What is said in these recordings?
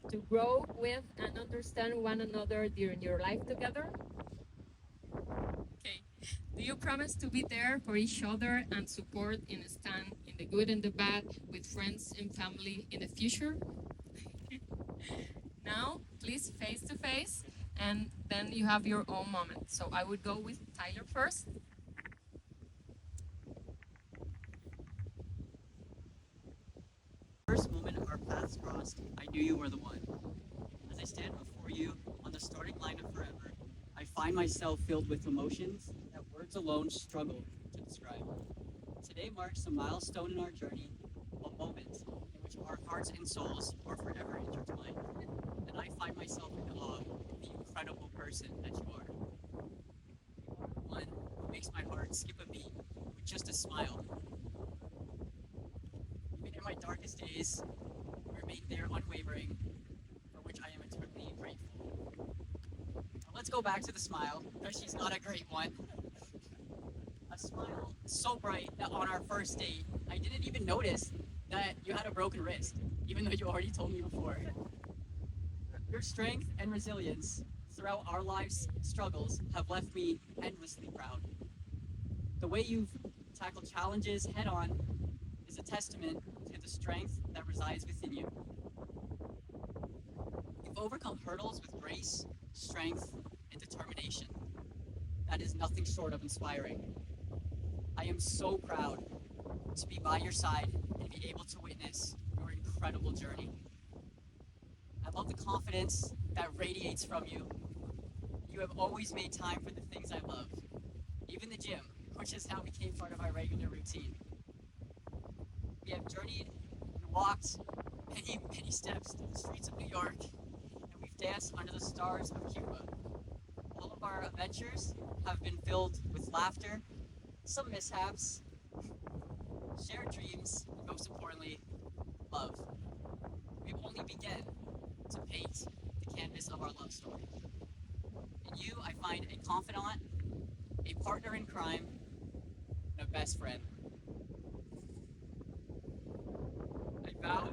to grow with and understand one another during your life together? Okay. Do you promise to be there for each other and support and stand in the good and the bad with friends and family in the future? Now, please face to face, and then you have your own moment. So I would go with Tyler first. First moment our paths crossed, I knew you were the one. As I stand before you on the starting line of forever, I find myself filled with emotions that words alone struggle to describe. Today marks a milestone in our journey, a moment in which our hearts and souls are forever intertwined, and I find myself in awe of the incredible person that you are. One who makes my heart skip a beat with just a smile. Even in my darkest days, you remain there unwavering, for which I am eternally grateful. Now let's go back to the smile, because she's not a great one. A smile so bright that on our first date, I didn't even notice that you had a broken wrist, even though you already told me before. Your strength and resilience throughout our lives' struggles have left me endlessly proud. The way you've tackled challenges head on is a testament to the strength that resides within you. You've overcome hurdles with grace, strength, and determination. That is nothing short of inspiring. I am so proud to be by your side and be able to witness your incredible journey. I love the confidence that radiates from you. You have always made time for the things I love, even the gym, which has now became part of my regular routine. We have journeyed and walked many, many steps through the streets of New York, and we've danced under the stars of Cuba. All of our adventures have been filled with laughter, some mishaps, shared dreams, and most importantly, love. We've only begun to paint the canvas of our love story. In you, I find a confidant, a partner in crime, and a best friend. I vow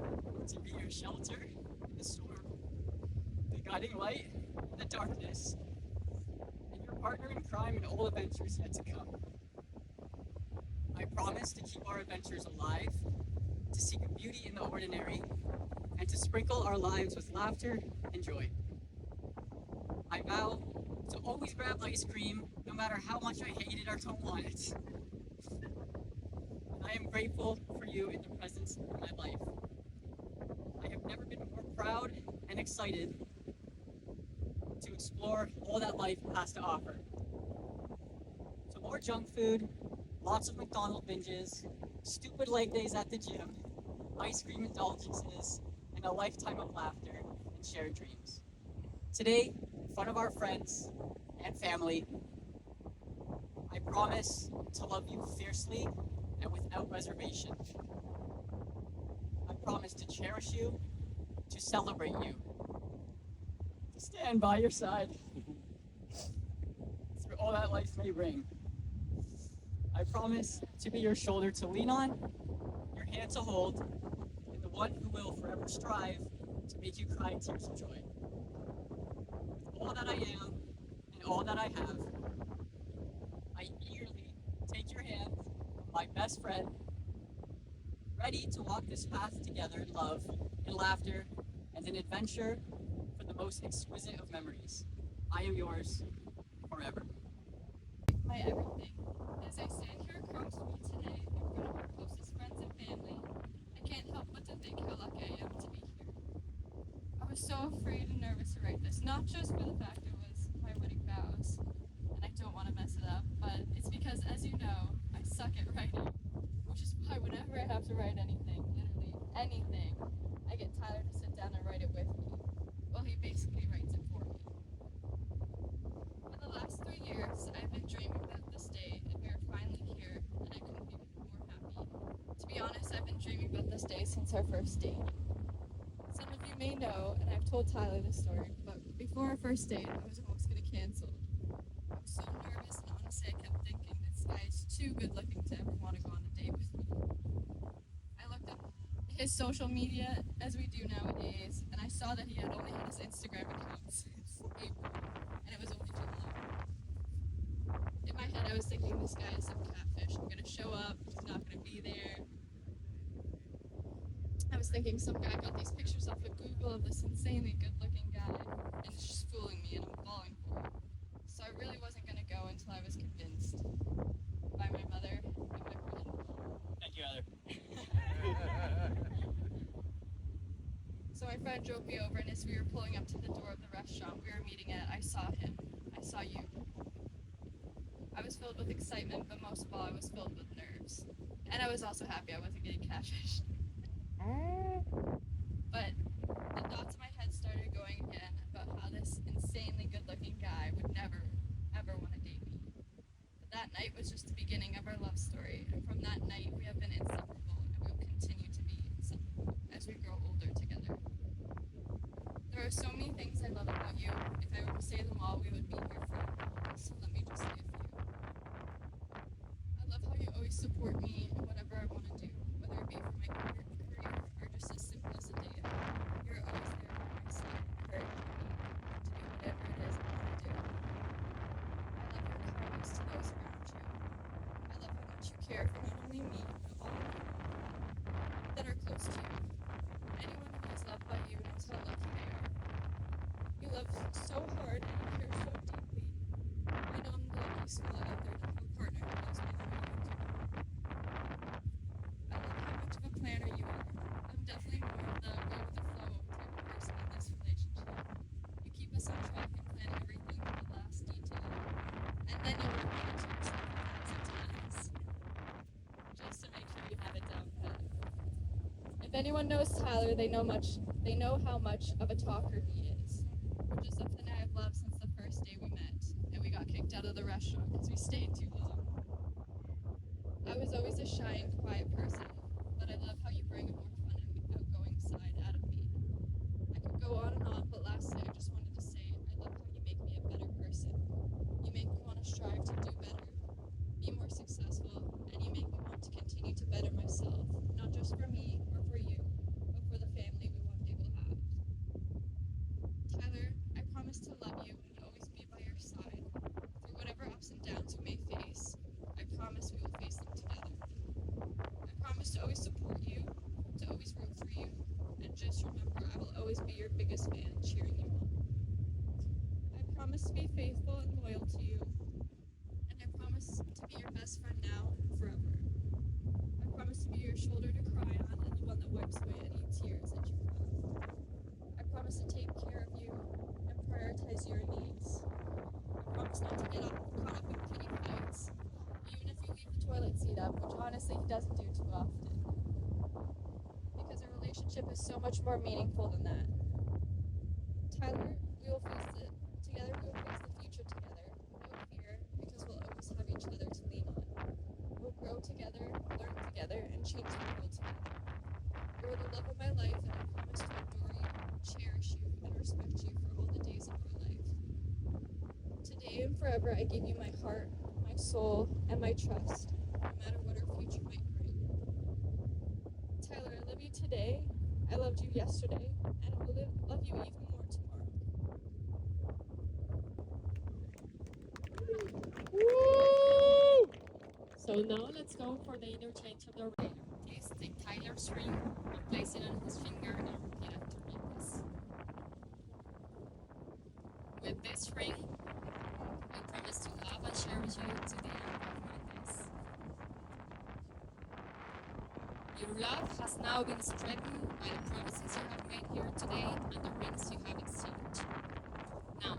to be your shelter in the storm, the guiding light in the darkness, and your partner in crime in all adventures yet to come. I promise to keep our adventures alive, to seek beauty in the ordinary, and to sprinkle our lives with laughter and joy. I vow to always grab ice cream, no matter how much I hate it or don't want it. And I am grateful for you in the presence of my life. I have never been more proud and excited to explore all that life has to offer. So more junk food, lots of McDonald's binges, stupid leg days at the gym, ice cream indulgences, and a lifetime of laughter and shared dreams. Today, in front of our friends and family, I promise to love you fiercely and without reservation. I promise to cherish you, to celebrate you, to stand by your side through all that life may bring. I promise to be your shoulder to lean on, your hand to hold, and the one who will forever strive to make you cry tears of joy. With all that I am and all that I have, I eagerly take your hand, my best friend, ready to walk this path together in love, in laughter, and in adventure for the most exquisite of memories. I am yours forever. My everything. As I stand here across from you today, in front of our closest friends and family, I can't help but to think how lucky I am to be here. I was so afraid and nervous to write this, not just for the fact it was my wedding vows, and I don't want to mess it up, but it's because, as you know, I suck at writing, which is why whenever I have to write anything, literally anything, I get Tyler to sit down and write it with me. Well, he basically writes it for me. For the last 3 years, I've been dreaming about this day, and we are finally here, and I couldn't be more happy. To be honest, I've been dreaming about this day since our first date. Some of you may know, and I've told Tyler this story, but before our first date, I was almost going to cancel. I was so nervous, and honestly, I kept thinking this guy is too good looking to ever want to go on a date with me. I looked up his social media, as we do nowadays, and I saw that he had his Instagram account since April, and it was only July. In my head, I was thinking this guy is some catfish. I'm gonna show up, he's not gonna be there. I was thinking some guy got these pictures off of Google of this insanely good-looking guy, and it's just fooling me, and I'm falling for it. So I really wasn't gonna go until I was convinced by my mother and my friend. Thank you, Heather. So my friend drove me over, and as we were pulling up to the door of the restaurant we were meeting at, I saw him. I saw you. I was filled with excitement, but most of all, I was filled with nerves. And I was also happy I wasn't getting catfished. But the thoughts in my head started going again about how this insanely good-looking guy would never, ever want to date me. But that night was just the beginning of our love story, and from that night we have been inseparable, and we will continue to be inseparable as we grow older together. There are so many things I love about you. If I were to say them all, we would be here forever. So let me just say a few. I love how you always support me in whatever I want to do, whether it be for my career or just as simple as a day out. You're always there by my side, encouraging me to do whatever it is I want to do. I love your kindness to those around you. I love how much you care for not only me, but all of you that are close to you. Anyone who is loved by you knows how lucky they are. You love so hard and you care so deeply. I know I'm the luckiest soul out there to have a partner who loves me the way you do. I love how much of a planner you are. I'm definitely more of the go with the flow type of person in this relationship. You keep us on track and plan everything to the last detail. And then you repeat it to yourself 1,000 times. Just to make sure you have it down pat. If anyone knows Tyler, they know how much of a talker he is, which is something I have loved since the first day we met, and we got kicked out of the restaurant because we stayed too long. I was always a shy and quiet person, but I love how you bring a more fun and outgoing side out of me. I could go on and on, but lastly, I just wanted to say I love how you make me a better person. You make me want to strive to do better, be more successful, and you make me want to continue to better myself, not just for me or for you, but for the family we one day will have. Tyler, I promise to love you and always be by your side. Through whatever ups and downs we may face, I promise we will face them together. I promise to always support you, to always root for you, and just remember I will always be your biggest fan, cheering you on. I promise to be faithful and loyal to you, and I promise to be your best friend now and forever. I promise to be your shoulder to cry on and the one that wipes away any tears that you have. I promise to take care of you and prioritize your needs. I promise not to get caught up in petty fights, even if you leave the toilet seat up, which honestly he doesn't do too often. Because a relationship is so much more meaningful than that. Tyler, we will face the future together, no fear, because we'll always have each other to lean on. We'll grow together, learn together, and change the world together. You are the love of my life, and I promise to adore you, cherish you, and respect you for all the days of our life. Today and forever, I give you my heart, my soul, and my trust, no matter what our future might bring. Tyler, I love you today, I loved you yesterday, and I will love you even more tomorrow. Woo! So now let's go for the interchange of the ring. Please take Tyler's ring and place it on his finger and repeat after me, please. With this ring, I promise to love and cherish you to the end of my days. Your love has now been strengthened by the promises you have made here today and the rings you have exchanged. Now,